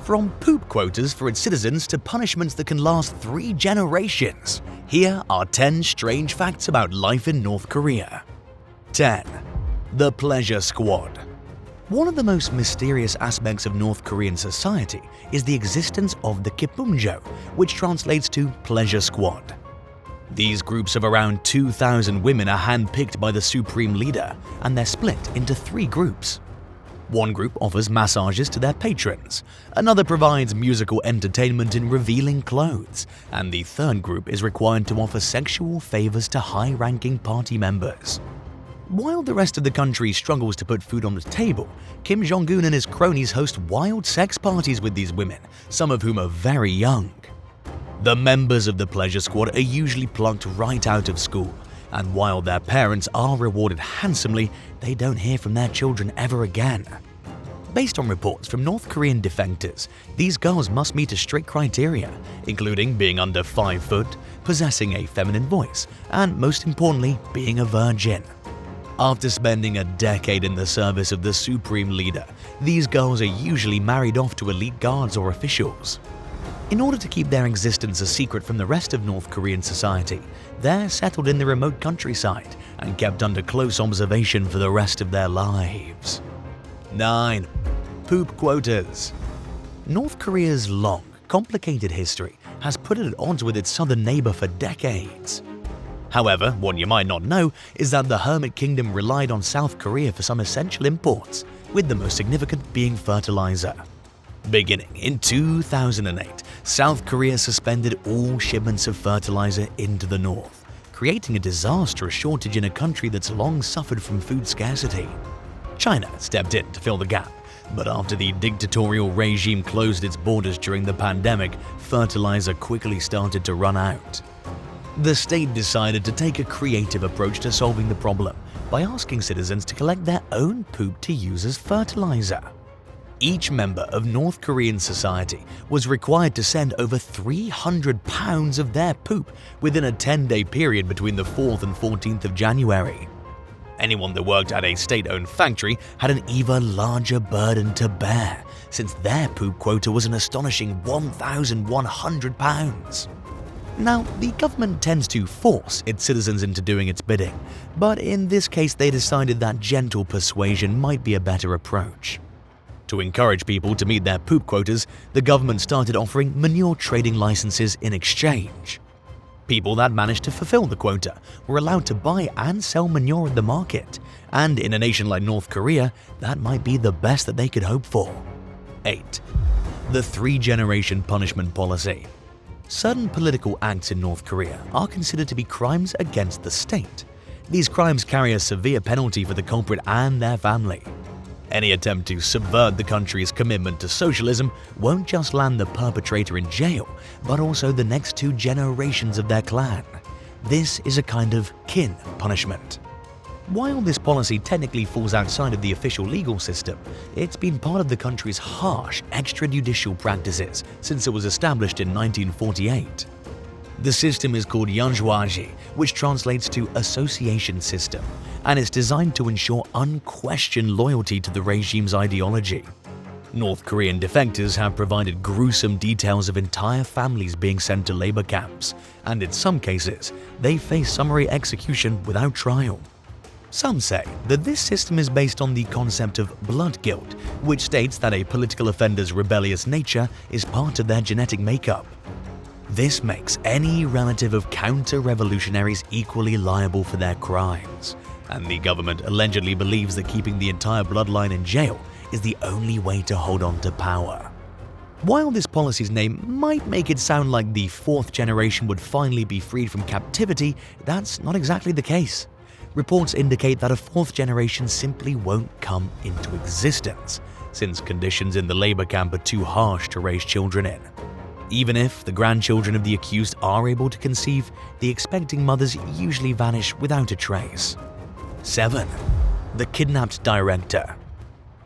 From poop quotas for its citizens to punishments that can last 3 generations, here are 10 strange facts about life in North Korea. 10. The Pleasure Squad. One of the most mysterious aspects of North Korean society is the existence of the Kijong-dong, which translates to Pleasure Squad. These groups of around 2,000 women are handpicked by the supreme leader, and they're split into 3 groups. One group offers massages to their patrons, another provides musical entertainment in revealing clothes, and the third group is required to offer sexual favors to high-ranking party members. While the rest of the country struggles to put food on the table, Kim Jong-un and his cronies host wild sex parties with these women, some of whom are very young. The members of the Pleasure Squad are usually plucked right out of school, and while their parents are rewarded handsomely, they don't hear from their children ever again. Based on reports from North Korean defectors, these girls must meet a strict criteria, including being under 5 foot, possessing a feminine voice, and most importantly, being a virgin. After spending a decade in the service of the supreme leader, these girls are usually married off to elite guards or officials. In order to keep their existence a secret from the rest of North Korean society, they're settled in the remote countryside and kept under close observation for the rest of their lives. 9. Poop quotas. North Korea's long, complicated history has put it at odds with its southern neighbor for decades. However, what you might not know is that the Hermit Kingdom relied on South Korea for some essential imports, with the most significant being fertilizer. Beginning in 2008, South Korea suspended all shipments of fertilizer into the north, creating a disastrous shortage in a country that's long suffered from food scarcity. China stepped in to fill the gap, but after the dictatorial regime closed its borders during the pandemic, fertilizer quickly started to run out. The state decided to take a creative approach to solving the problem by asking citizens to collect their own poop to use as fertilizer. Each member of North Korean society was required to send over 300 pounds of their poop within a 10-day period between the 4th and 14th of January. Anyone that worked at a state-owned factory had an even larger burden to bear, since their poop quota was an astonishing 1,100 pounds. Now, the government tends to force its citizens into doing its bidding, but in this case they decided that gentle persuasion might be a better approach. To encourage people to meet their poop quotas, the government started offering manure trading licenses in exchange. People that managed to fulfill the quota were allowed to buy and sell manure at the market, and in a nation like North Korea, that might be the best that they could hope for. 8. The 3-generation punishment policy. Certain political acts in North Korea are considered to be crimes against the state. These crimes carry a severe penalty for the culprit and their family. Any attempt to subvert the country's commitment to socialism won't just land the perpetrator in jail, but also the next 2 generations of their clan. This is a kind of kin punishment. While this policy technically falls outside of the official legal system, it's been part of the country's harsh extrajudicial practices since it was established in 1948. The system is called Yeonjwaji, which translates to association system, and it's designed to ensure unquestioned loyalty to the regime's ideology. North Korean defectors have provided gruesome details of entire families being sent to labor camps, and in some cases, they face summary execution without trial. Some say that this system is based on the concept of blood guilt, which states that a political offender's rebellious nature is part of their genetic makeup. This makes any relative of counter-revolutionaries equally liable for their crimes, and the government allegedly believes that keeping the entire bloodline in jail is the only way to hold on to power. While this policy's name might make it sound like the 4th generation would finally be freed from captivity, that's not exactly the case. Reports indicate that a 4th generation simply won't come into existence, since conditions in the labor camp are too harsh to raise children in. Even if the grandchildren of the accused are able to conceive, the expecting mothers usually vanish without a trace. 7. The Kidnapped Director.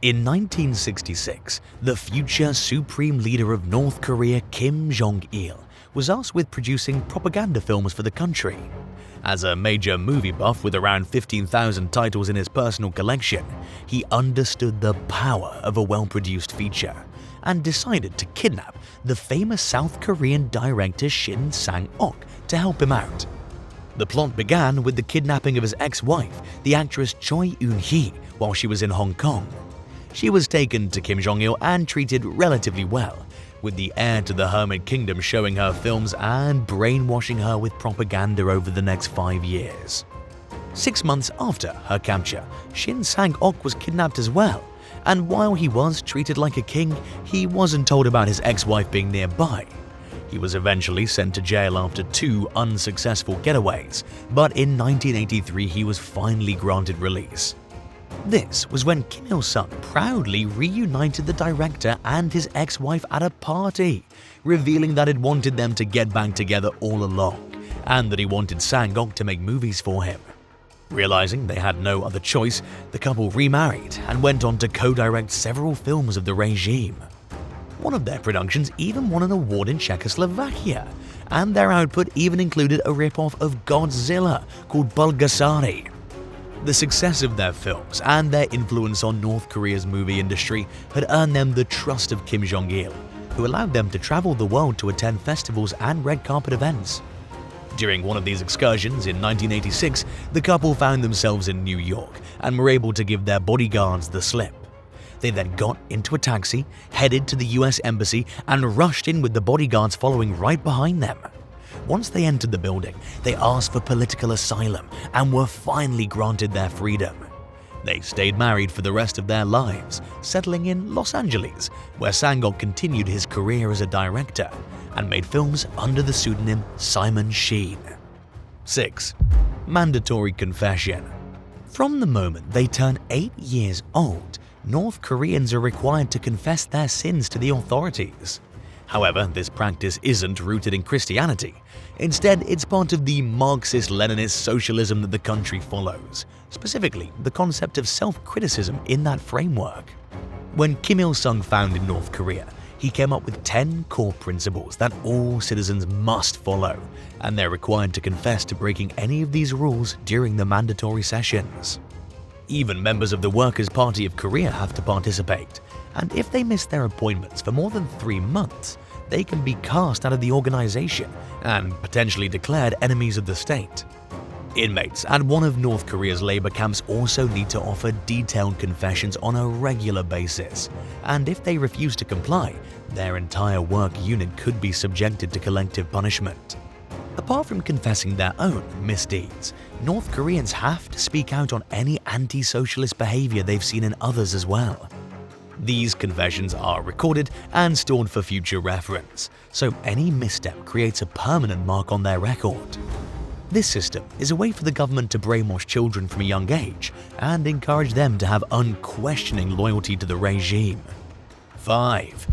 In 1966, the future supreme leader of North Korea, Kim Jong-il, was asked with producing propaganda films for the country. As a major movie buff with around 15,000 titles in his personal collection, he understood the power of a well-produced feature, and decided to kidnap the famous South Korean director Shin Sang-ok to help him out. The plot began with the kidnapping of his ex-wife, the actress Choi Eun-hee, while she was in Hong Kong. She was taken to Kim Jong-il and treated relatively well, with the heir to the Hermit Kingdom showing her films and brainwashing her with propaganda over the next 5 years. 6 months after her capture, Shin Sang-ok was kidnapped as well, and while he was treated like a king, he wasn't told about his ex-wife being nearby. He was eventually sent to jail after 2 unsuccessful getaways, but in 1983 he was finally granted release. This was when Kim Il-sung proudly reunited the director and his ex-wife at a party, revealing that he'd wanted them to get back together all along, and that he wanted Sang-ok to make movies for him. Realizing they had no other choice, the couple remarried and went on to co-direct several films of the regime. One of their productions even won an award in Czechoslovakia, and their output even included a rip-off of Godzilla called Bulgasari. The success of their films and their influence on North Korea's movie industry had earned them the trust of Kim Jong-il, who allowed them to travel the world to attend festivals and red carpet events. During one of these excursions in 1986, the couple found themselves in New York and were able to give their bodyguards the slip. They then got into a taxi, headed to the US Embassy, and rushed in with the bodyguards following right behind them. Once they entered the building, they asked for political asylum and were finally granted their freedom. They stayed married for the rest of their lives, settling in Los Angeles, where Sang-ok continued his career as a director and made films under the pseudonym Simon Sheen. 6. Mandatory confession. From the moment they turn 8 years old, North Koreans are required to confess their sins to the authorities. However, this practice isn't rooted in Christianity. Instead, it's part of the Marxist-Leninist socialism that the country follows, specifically the concept of self-criticism in that framework. When Kim Il-sung founded North Korea, he came up with 10 core principles that all citizens must follow, and they're required to confess to breaking any of these rules during the mandatory sessions. Even members of the Workers' Party of Korea have to participate, and if they miss their appointments for more than 3 months, they can be cast out of the organization and potentially declared enemies of the state. Inmates at one of North Korea's labor camps also need to offer detailed confessions on a regular basis, and if they refuse to comply, their entire work unit could be subjected to collective punishment. Apart from confessing their own misdeeds, North Koreans have to speak out on any anti-socialist behavior they've seen in others as well. These confessions are recorded and stored for future reference, so any misstep creates a permanent mark on their record. This system is a way for the government to brainwash children from a young age and encourage them to have unquestioning loyalty to the regime. 5.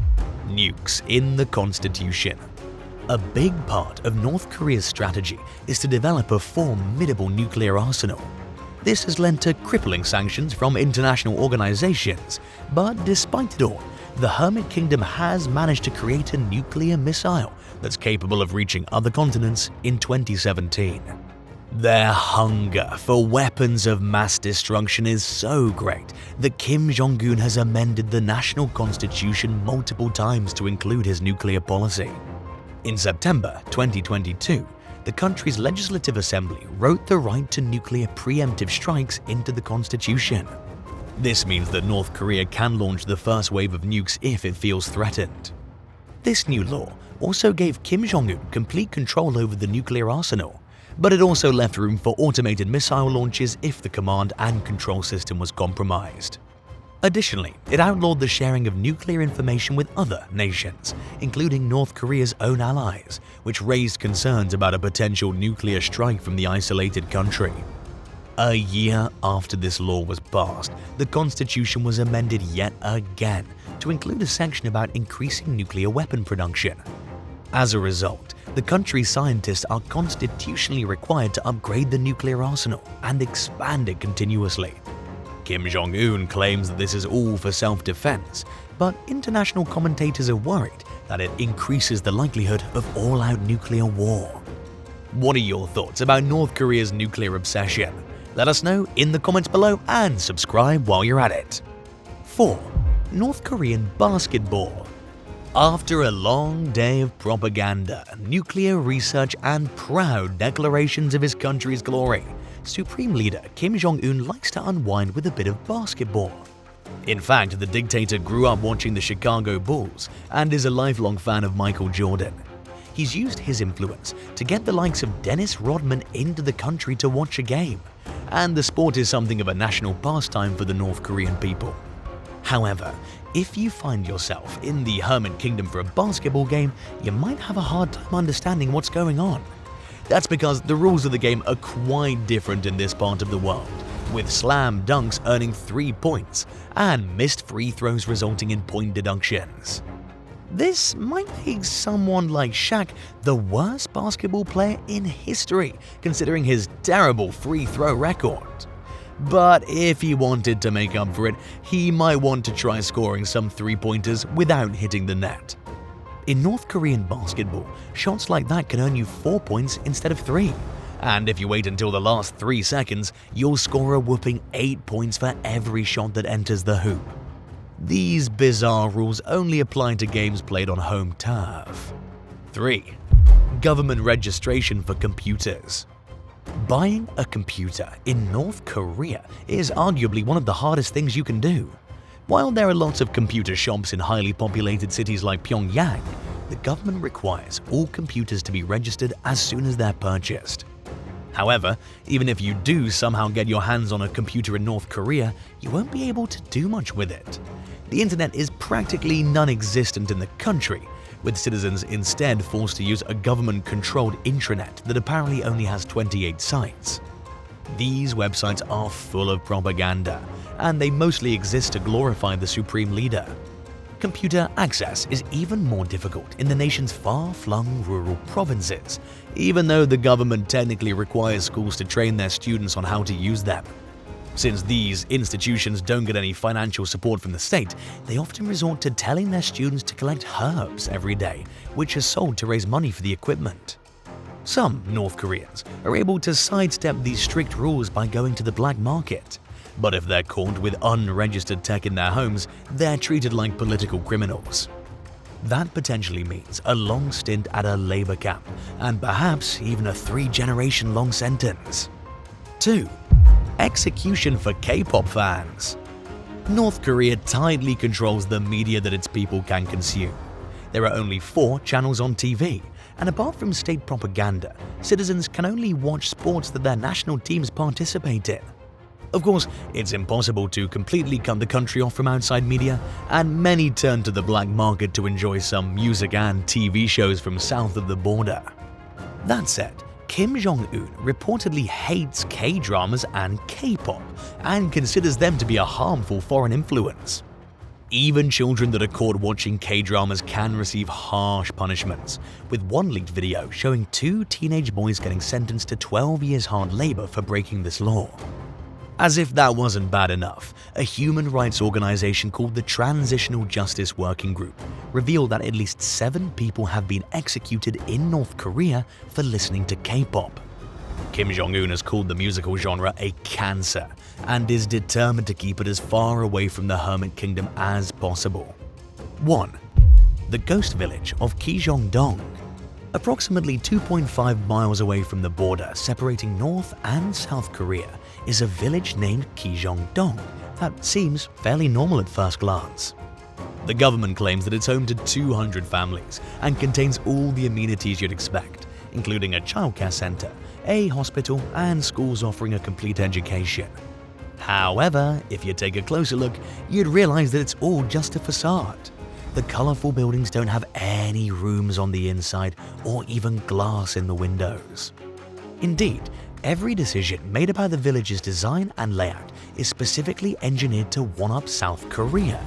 Nukes in the Constitution. A big part of North Korea's strategy is to develop a formidable nuclear arsenal. This has led to crippling sanctions from international organizations, but despite it all, the Hermit Kingdom has managed to create a nuclear missile that's capable of reaching other continents in 2017. Their hunger for weapons of mass destruction is so great that Kim Jong-un has amended the national constitution multiple times to include his nuclear policy. In September 2022, the country's legislative assembly wrote the right to nuclear preemptive strikes into the constitution. This means that North Korea can launch the first wave of nukes if it feels threatened. This new law also gave Kim Jong-un complete control over the nuclear arsenal, but it also left room for automated missile launches if the command and control system was compromised. Additionally, it outlawed the sharing of nuclear information with other nations, including North Korea's own allies, which raised concerns about a potential nuclear strike from the isolated country. A year after this law was passed, the constitution was amended yet again to include a section about increasing nuclear weapon production. As a result, the country's scientists are constitutionally required to upgrade the nuclear arsenal and expand it continuously. Kim Jong-un claims that this is all for self-defense, but international commentators are worried that it increases the likelihood of all-out nuclear war. What are your thoughts about North Korea's nuclear obsession? Let us know in the comments below and subscribe while you're at it. 4. North Korean basketball. After a long day of propaganda, nuclear research, and proud declarations of his country's glory, Supreme Leader Kim Jong-un likes to unwind with a bit of basketball. In fact, the dictator grew up watching the Chicago Bulls and is a lifelong fan of Michael Jordan. He's used his influence to get the likes of Dennis Rodman into the country to watch a game, and the sport is something of a national pastime for the North Korean people. However, if you find yourself in the Hermit Kingdom for a basketball game, you might have a hard time understanding what's going on. That's because the rules of the game are quite different in this part of the world, with slam dunks earning 3 points and missed free throws resulting in point deductions. This might make someone like Shaq the worst basketball player in history, considering his terrible free throw record. But if he wanted to make up for it, he might want to try scoring some 3-pointers without hitting the net. In North Korean basketball, shots like that can earn you 4 points instead of 3. And if you wait until the last 3 seconds, you'll score a whopping 8 points for every shot that enters the hoop. These bizarre rules only apply to games played on home turf. 3. Government registration for computers. Buying a computer in North Korea is arguably one of the hardest things you can do. While there are lots of computer shops in highly populated cities like Pyongyang, the government requires all computers to be registered as soon as they're purchased. However, even if you do somehow get your hands on a computer in North Korea, you won't be able to do much with it. The internet is practically non-existent in the country, with citizens instead forced to use a government-controlled intranet that apparently only has 28 sites. These websites are full of propaganda, and they mostly exist to glorify the supreme leader. Computer access is even more difficult in the nation's far-flung rural provinces, even though the government technically requires schools to train their students on how to use them. Since these institutions don't get any financial support from the state, they often resort to telling their students to collect herbs every day, which are sold to raise money for the equipment. Some North Koreans are able to sidestep these strict rules by going to the black market. But if they're caught with unregistered tech in their homes, they're treated like political criminals. That potentially means a long stint at a labor camp, and perhaps even a 3-generation-long sentence. 2. Execution for K-pop fans. North Korea tightly controls the media that its people can consume. There are only 4 channels on TV, and apart from state propaganda, citizens can only watch sports that their national teams participate in. Of course, it's impossible to completely cut the country off from outside media, and many turn to the black market to enjoy some music and TV shows from south of the border. That said, Kim Jong-un reportedly hates K-dramas and K-pop and considers them to be a harmful foreign influence. Even children that are caught watching K-dramas can receive harsh punishments, with one leaked video showing 2 teenage boys getting sentenced to 12 years hard labor for breaking this law. As if that wasn't bad enough, a human rights organization called the Transitional Justice Working Group revealed that at least 7 people have been executed in North Korea for listening to K-pop. Kim Jong-un has called the musical genre a cancer and is determined to keep it as far away from the Hermit Kingdom as possible. 1. The ghost village of Kijong-dong. Approximately 2.5 miles away from the border separating North and South Korea is a village named Kijong-dong that seems fairly normal at first glance. The government claims that it's home to 200 families and contains all the amenities you'd expect, including a childcare center, a hospital, and schools offering a complete education. However, if you take a closer look, you'd realize that it's all just a facade. The colorful buildings don't have any rooms on the inside or even glass in the windows. Indeed, every decision made about the village's design and layout is specifically engineered to one-up South Korea.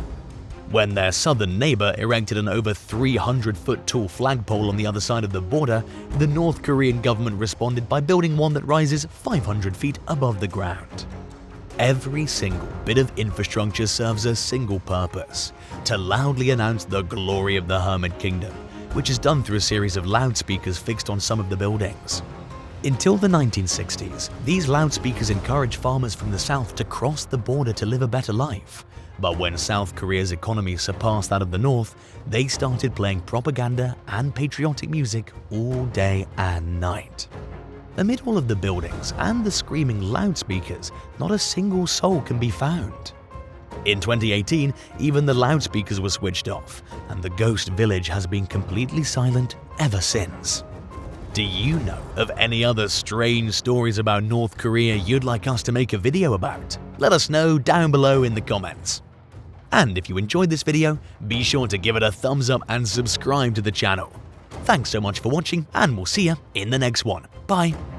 When their southern neighbor erected an over 300-foot tall flagpole on the other side of the border, the North Korean government responded by building one that rises 500 feet above the ground. Every single bit of infrastructure serves a single purpose: to loudly announce the glory of the Hermit Kingdom, which is done through a series of loudspeakers fixed on some of the buildings. Until the 1960s, these loudspeakers encouraged farmers from the south to cross the border to live a better life. But when South Korea's economy surpassed that of the North, they started playing propaganda and patriotic music all day and night. Amid all of the buildings and the screaming loudspeakers, not a single soul can be found. In 2018, even the loudspeakers were switched off, and the ghost village has been completely silent ever since. Do you know of any other strange stories about North Korea you'd like us to make a video about? Let us know down below in the comments. And if you enjoyed this video, be sure to give it a thumbs up and subscribe to the channel. Thanks so much for watching, and we'll see you in the next one. Bye!